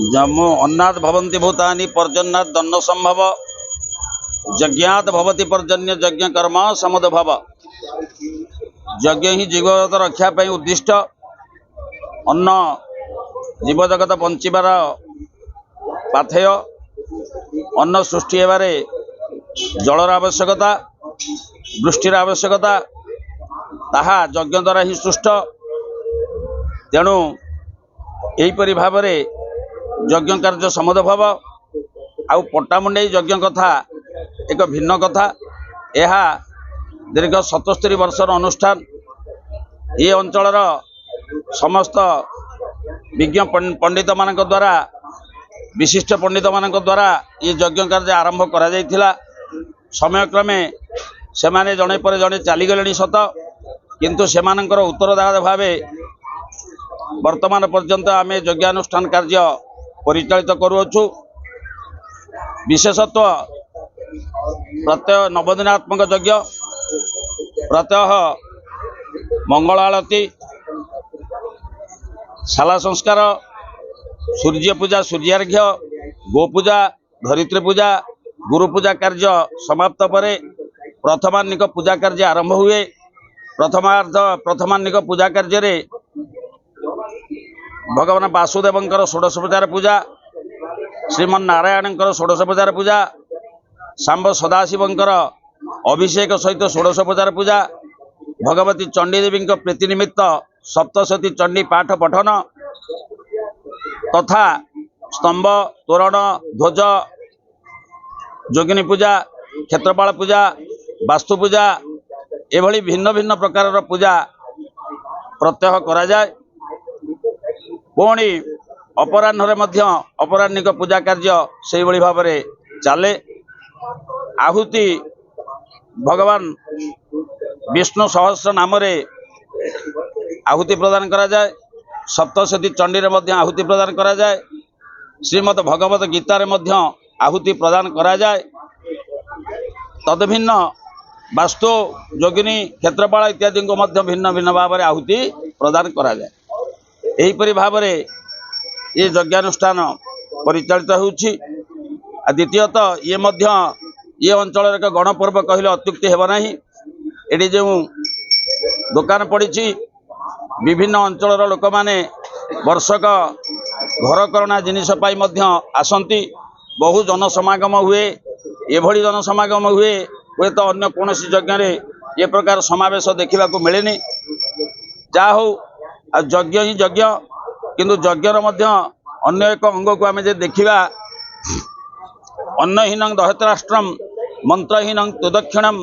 जम्मू अन्नाद भवन्ति भूतानि पर्जन्यात् दन्न संभव यज्ञात भवति पर्जन्य यज्ञ कर्म समुद्भव। यज्ञ ही जीवजगत रक्षा पाई उद्दिष्ट। अन्न जीवजगत बंचार पाथेय। अन्न सृष्टि हेबारे जलर आवश्यकता, वृष्टिर आवश्यकता, ताहा यज्ञ द्वारा ही सृष्ट। तेणु यहीपरि भाव में यज्ञ कार्य समुद्भव। आउ पट्टामुंडई यज्ञ कथा एक भिन्न कथा। यह दीर्घ 77 वर्षर अनुष्ठान। ये अंचलर समस्त विज्ञ पंडित मान द्वारा, विशिष्ट पंडित मान द्वारा ये यज्ञ कार्य आरंभ करा जायथिला। समयक्रमे सेमाने जणे पर जणे चलीगले सत, किंतु सेमानंकर उत्तरदायी भावे वर्तमान पर्यंत आमे यज्ञानुष्ठान कार्य परिचालित करुअछु। विशेषतः प्रत्यय नवदिनात्मक यज्ञ, प्रत्यह मंगल आलती, शाला संस्कार, सूर्य पूजा, सूर्यार्घ्य, गोपूजा, धरित्री पूजा, गुरु पूजा कार्य समाप्त परे प्रथमान्निक पूजा कार्य आरंभ हुए। प्रथमान्निक पूजा कार्य रे भगवान वासुदेवंकर षोडशोपचार पूजा, श्रीमन नारायणंकर षोडशोपचार पूजा, सांब सदाशिवंकर अभिषेक सहित षोडशोपचार पूजा, भगवती चंडीदेवी प्रीति निमित्त सप्तशती चंडी पाठ पठन तथा स्तंभ, तोरण, ध्वज, जोगिनी पूजा, क्षेत्रपाल पूजा, वास्तु पूजा, एभली भिन्न भिन्न प्रकार पूजा प्रत्यह करा जाए। पुणी अपराह्न अपराह्निक पूजा कार्य से भाव में चले। आहुति भगवान विष्णु सहस्र नाम रे आहुति प्रदान करा जाए। सप्तशती चंडी रे मध्य आहुति प्रदान करा जाए। श्रीमद भगवत गीता रे मध्य आहुति प्रदान करा जाए। तद्भिन्न वास्तु, जोगिनी, क्षेत्रपाल इत्यादि को मध्य भिन्न भिन्न भाव में आहुति प्रदान करा जाए। एहीपरि भाव में ये यज्ञानुष्ठान परिचालित होउछि। द्वितीयतः ये अंचल एक गणपर्व कहले अत्युक्ति हेब नाही। एटी जो दुकान पड़ी विभिन्न अंचल लोक माने वर्षक घरकरणा जिनिस पाई मध्य आसंती। बहु जनसमागम हुए। एभली जनसमागम हुए हुए तो अन्य कौनसी यज्ञ रे ये प्रकार समावेश देखा मिलेनी। जा हो यज्ञ ही यज्ञ, किंतु यज्ञर मध्य अन्य एक अंग को आम देखा, अन्नहीन दहतराष्ट्रम मंत्रहीन तुदक्षिणम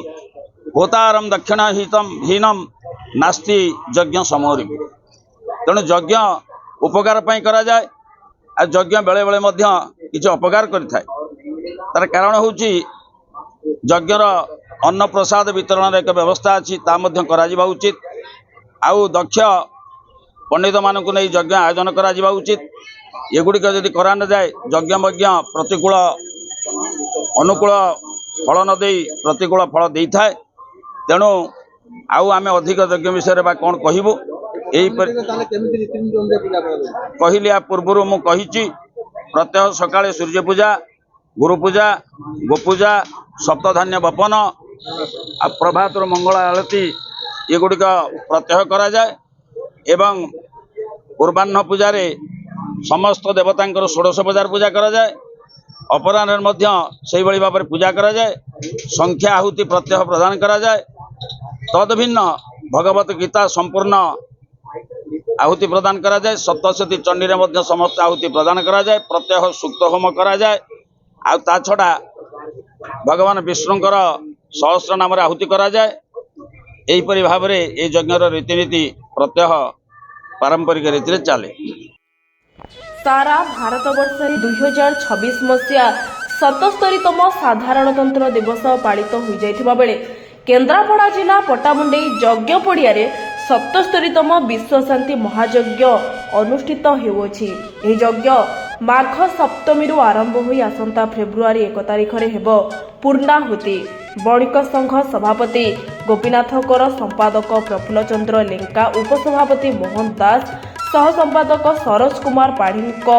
होतारम दक्षिणाहीनम नास्ति यज्ञ समोरी। तेणु यज्ञ उपकार पाई करा जाए। आ यज्ञ बेले बेले मध्य किसी अपकार करिथाए। तार कारण होची यज्ञर अन्न प्रसाद वितरण एक व्यवस्था अच्छी, ता मध्य करा जिबा उचित। आउ दक्ष पंडित मानक नहीं यज्ञ आयोजन करा जिबा उचित। एगुड़िक जदि करा न जाए यज्ञ मज्ञ प्रतिकूल अनुकूल फल न दे प्रतिकूल फल दे थाए। तेणु आउ आमे अधिक यज्ञ विषय बा कौन कहबू। कहली आ पूर्व मु कही प्रत्यह सकाळे सूर्य पूजा, गुरु पूजा, गोपूजा, सप्तधान्य वपन, आ प्रभात मंगल आलती ये गुड़िक प्रत्यह करा जाए। एवं पूर्वाह्न पूजा रे समस्त देवतांकर षोडशोपचार पूजा करा जाए। अपराह्न मध्य से भाव में पूजा करा जाए। संख्या आहुति प्रत्यह प्रदान करा जाए। तद्भिन्न भगवत गीता संपूर्ण आहुति प्रदान करा जाए। सप्तशती चंडी रे मध्य समस्त आहुति प्रदान करा जाए। प्रत्यह सूक्त होम करा जाए। आ ता छड़ा भगवान विष्णुंकर सहस्र नाम आहुति करा जाए। एहीपरि भाव में ये यज्ञर रीतिनीति प्रत्यह पारंपरिक रीति चले। सारा भारतवर्ष 2026 मसीहा 77तम साधारणतंत्र दिवस पालित हो जाइथिबा बेले केन्द्रापड़ा जिला पट्टामुंडई यज्ञ पड़िया 77तम विश्व शांति महायज्ञ अनुष्ठित हेउछि। एही यज्ञ माघ सप्तमी आरंभ होई आसंता फेब्रुआरी 1 तारिख रे हेबो पूर्णाहुति। बणिक संघ सभापति गोपीनाथ कर, संपादक प्रफुल्ल चंद्र लेंका, उपसभापति मोहन दास, सह संपादक सरोज कुमार पाढ़ीଙ୍କ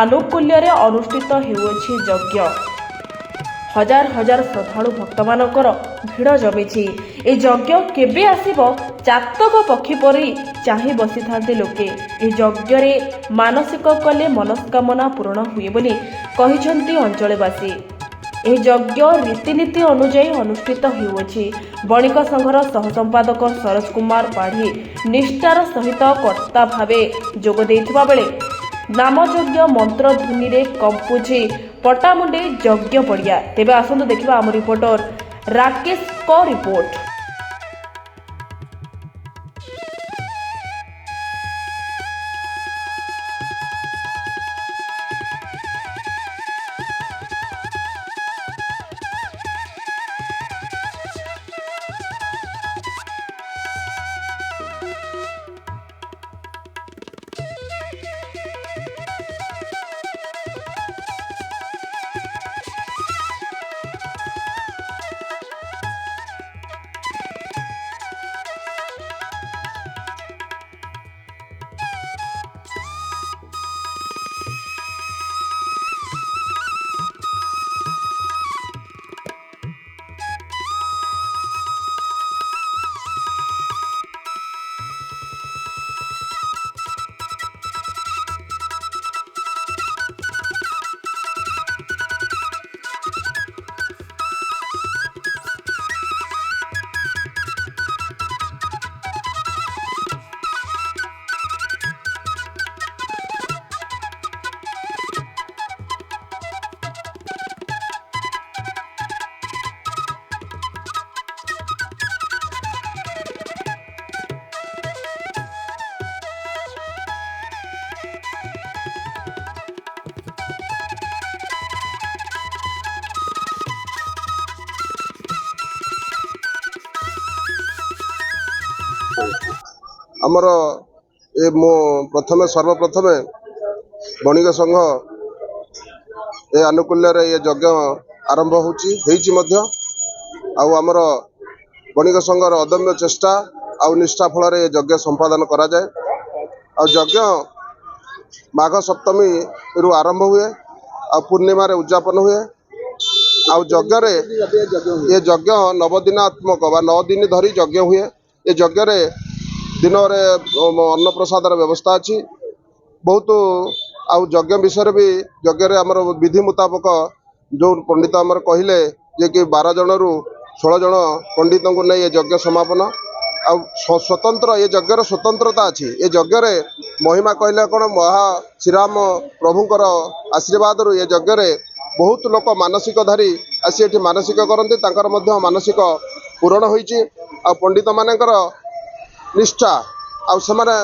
आनुकूल्य अनुष्ठित हेउछि यज्ञ। हजार हजार श्रद्धालु भक्त मानकर भिड़ जमिछि। ए यज्ञ केबे आसीब चातक पक्षी परि चाहि बसी थांते लोके। ए यज्ञ रे मानसिक कले मनस्कामना पूर्ण हुए बोली कहिसंती अंचलवासी। ए यज्ञ रीतिनीति अनुଯାयी अनुष्ठित हेउछि। बणिक संघर सह संपादक सरोज कुमार पाढ़ी निष्ठार सहित कर्ता भावे जोग देथिबा बेले नामयज्ञ मंत्र ध्वनि रे कंपुछि पटामुंडे यज्ञ पड़िया। तेबे आसंतु देखिबा आम रिपोर्टर राकेश को रिपोर्ट। आमर ए मो प्रथमे सर्वप्रथमे बणिक संघ ए आनुकूल्य रे ये यज्ञ आरंभ होची मध्य आमर बणिक संघर अदम्य चेष्टा आउ निष्ठा फल रे यज्ञ संपादन करा जाए। आ यज्ञ माघ सप्तमी रु आरंभ हुए आ पूर्णिमा रे उद्यापन हुए। आ यज्ञ रे ये यज्ञ नवदिनात्मक बा 9 दिन धरी यज्ञ हुए। ये यज्ञ रे दिन रे अन्न प्रसादर व्यवस्था अच्छी बहुत। आउ यज्ञ विषय भी यज्ञ रे हमर विधि मुताबक जो पंडित हमर कहले जे कि 12 जन रु 16 जन पंडित को नहीं ये यज्ञ समापन। आ स्वतंत्र ये यज्ञ स्वतंत्रता अच्छी। ये यज्ञ रे महिमा कहले कौन महा श्रीराम प्रभुंकर आशीर्वाद रु ये यज्ञ रे बहुत लोक मानसिक धारी आसी एठी मानसिक करते तांकर मध्य मानसिक पूरण होईची। आ पंडित मानकर निष्ठा आउ सेमाने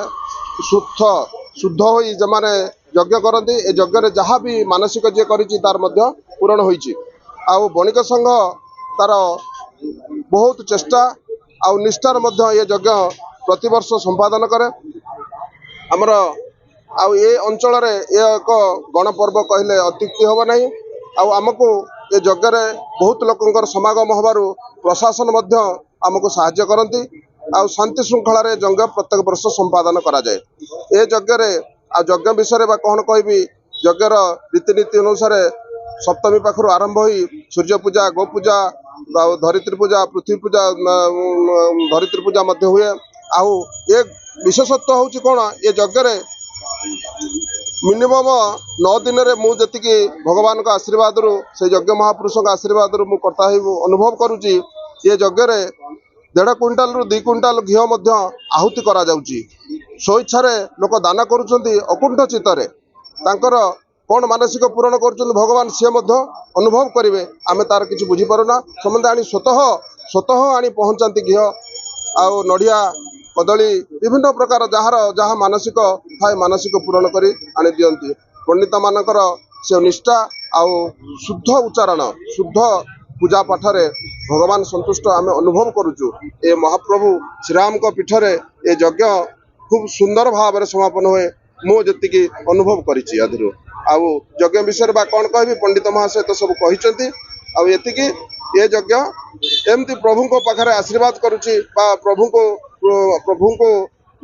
शुद्ध होई जमाने यज्ञ करती। ए यज्ञ रे जहाँ भी मानसिक जे करिची तार मध्य पूरण होईची। आउ बणिक संघ तार बहुत चेष्टा आउ निष्ठार मध्य ये यज्ञ प्रतिवर्ष संपादन करे। हमर आउ ए अंचल रे एक गणपर्व कहले अत्युक्ति होब नहीं। आउ आमको ये यज्ञ रे बहुत लोकंकर समागम होबारु प्रशासन मध्य आमको सहायता करती। आउ शांति श्रृंखला रे यज्ञ प्रत्येक वर्ष संपादन करा जाए। ए यज्ञ रे आ यज्ञ विषय बा कौन कहबी यज्ञर रीतिनीति अनुसार सप्तमी पाखर आरंभ होई सूर्य पूजा गो पूजा धरित्री पूजा पृथ्वी पूजा धरित्री पूजा मध्य हुए। आउ एक विशेषत्व होची कौन ये यज्ञ रे मिनिमम 9 दिन रे मु जतिकी भगवान का आशीर्वाद रु से यज्ञ महापुरुष का आशीर्वाद रु मु करता ही अनुभव करूची। ये यज्ञ रे 1.5 क्विंटाल रु 2 क्विंटाल घी मध्य आहुति करा जाउची। स्वेच्छा रे लोक दान करूचंती अकुंठ चित्तरे तांकर कौन मानसिक पूरण करूचंती भगवान सी मध्य अनुभव करिवे। आमे तार किछि बुझी पारुना समंदे आनी स्वतः आनी पहुंचांती घी आउ नड़िया कदली विभिन्न प्रकार जहाँ मानसिक थाए मानसिक पूरण करी आनी दियंती। पंडित मानकर से निष्ठा आउ शुद्ध उच्चारण शुद्ध पूजा पाठ रे भगवान संतुष्ट आमे अनुभव करूचु। ए महाप्रभु श्रीराम को पीठरे ए यज्ञ खूब सुंदर भाव रे समापन हुए मु जतिकी अनुभव करिछि। आदिरु आउ यज्ञ विषय बा कौन कहबी पंडित महाशय तो सब कहिसंती। आउ एतिकी ये यज्ञ एमती प्रभु को पाखरे आशीर्वाद करुछि बा प्रभु को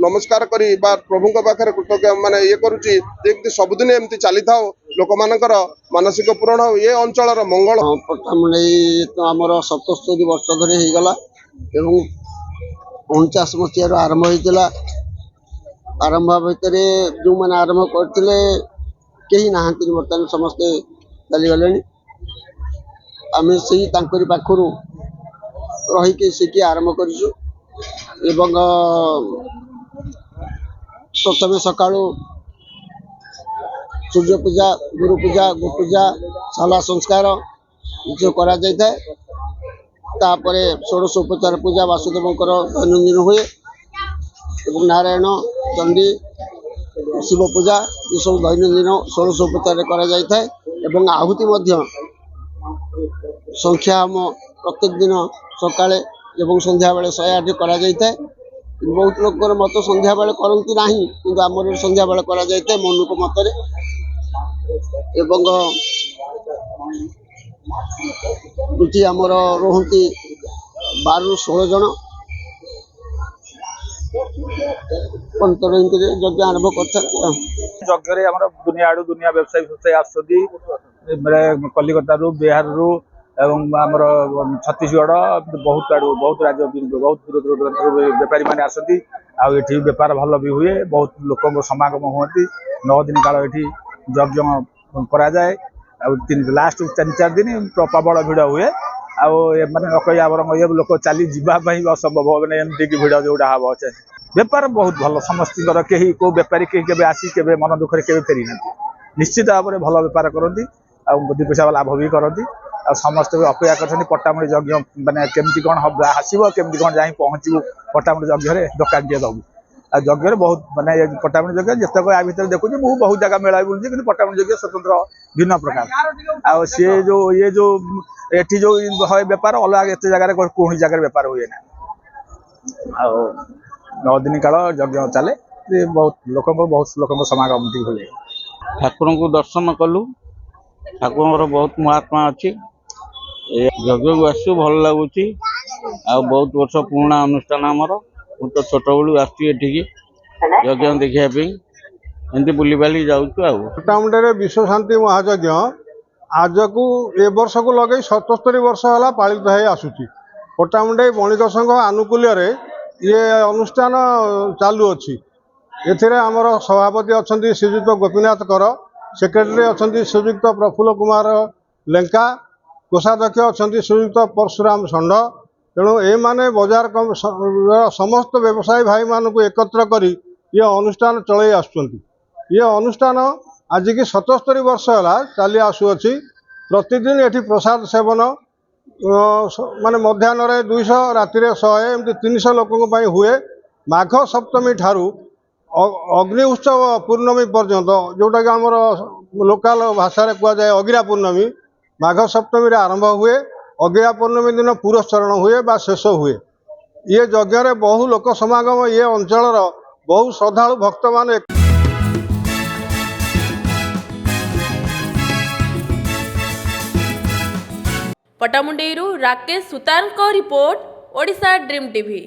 नमस्कार करी बा प्रभु पाखे कृतज्ञ माने ये करुच्ची जेमती सबुदिन एमती चली था लोक मानकर मानसिक पूरण हो ये अंचल मंगल। पट्टामुंडई तो आमर 77 वर्ष धरी होगला एवं 49 मसीह आरंभ होता आरंभ भितर जो मैंने आरंभ करते कहीं ना बर्तमान समस्ते चलीगले आम से पाखर रहीकि शिखी आरंभ करूँ एवं प्रथम सका सूर्य पूजा गुरु पूजा गोपूजा शाला संस्कार जो करा जाए तापरे षोडशोपचार पूजा वासुदेवंकर दैनंदिन हुए एवं नारायण चंडी शिव पूजा ये सब दैनंदिन षोडशोपचार करा जाए एवं आहुति मध्य संख्या हम प्रत्येक दिन सकाळे एवं संध्या बेले 108 करा जाए बहुत लोक मत संध्या बेले करती ना कि आमर संध्या बेले करा जाए मनुक मतरे एवं ये आमर रुहति 12 ରୁ 16 जन पंतर यज्ञ आरंभ कर यज्ञ आम दुनिया आड़ू दुनिया व्यवसायी व्यवसायी आसुदी कलिकता रू बिहार रू एवं आमर छत्तीसगढ़ बहुत आड़ू बहुत राज्य बहुत दूर दूर दूर बेपारी मैंने आसती आठी बेपार भल भी हुए बहुत लोक समागम हुए 9 दिन काल ये यज्ञ कराए लास्ट 3-4 दिन प्रबल भिड़ हुए आने नकई आवर ये लोक चली जावाई असंभव मैंने एमती भिड़ जोड़ा हम बेपार बहुत भल समस्त कहीं कौ बेपारी कहीं आसी के मन दुखे के फेरी ना निश्चित भाव में भल बेपार करती दी पैसा लाभ भी करती समस्त अपेक्षा कर पट्टामुड़ी यज्ञ मैंने केमती कौन आसव केमती कौन जा पहुँचू पट्टामुड़ी यज्ञ दोकान टे दबू यज्ञ बहुत मानने पट्टामुड़ी यज्ञ जितक या भर देखुची मुझे बहुत जगह मेला बुलूँ कि पट्टामुड़ी यज्ञ स्वतंत्र भिन्न प्रकार आ सी जो ये जो एटी जो है बेपार अलग एत जगह कौन जगह बेपार हुए ना आ 9 दिन काल यज्ञ चले बहुत लोक बहुत लोक समागम हुए ठाकुर को दर्शन कलु ठाकुर बहुत महात्मा अच्छी यज्ञ को आसु भल लगुच बहुत वर्ष पुराणा अनुष्ठान आमर तो छोट बलू आसठी यज्ञ देखापी एमती बुली बाली जाऊँ। पट्टामुंडे विश्व शांति महायज्ञ आज को ए वर्ष को लगे 77 वर्ष है पालित हो आसूची पट्टामुंडे बणिक संघ आनुकूल्य ये अनुष्ठान चालू अच्छी एथिरे आमर सभापति अच्छा श्रीजुक्त गोपीनाथ कर सेक्रेटरी अच्छा श्रीजुक्त प्रफुल्ल कुमार लेंका कोषाध्यक्ष अच्छा श्रीजुक्त परशुराम षंड तेणु ए माने बाजार समस्त व्यवसायी भाई मान को एकत्र करी ये अनुष्ठान चलई आसुचंती ये अनुष्ठान आज की 77 वर्ष है चली आसुअछि प्रतिदिन एठी प्रसाद सेवन माने मध्याह्न 200 राति 100 एमती 300 लोकों हुए माघ सप्तमी ठारू अग्नि उत्सव पूर्णमी पर्यंत जोटा कि आमर लोकाल भाषा कह जाए अगिरा पूर्णमी माघ सप्तमी आरंभ हुए अगिरा पूर्णमी दिन पुरस्चरण हुए बा शेष हुए ये यज्ञ बहु लोक समागम ये अंचल बहु श्रद्धालु भक्त मान पट्टामुंडेरू राकेश सुतारଙ୍କ रिपोर्ट ओडिशा ड्रीम टीवी।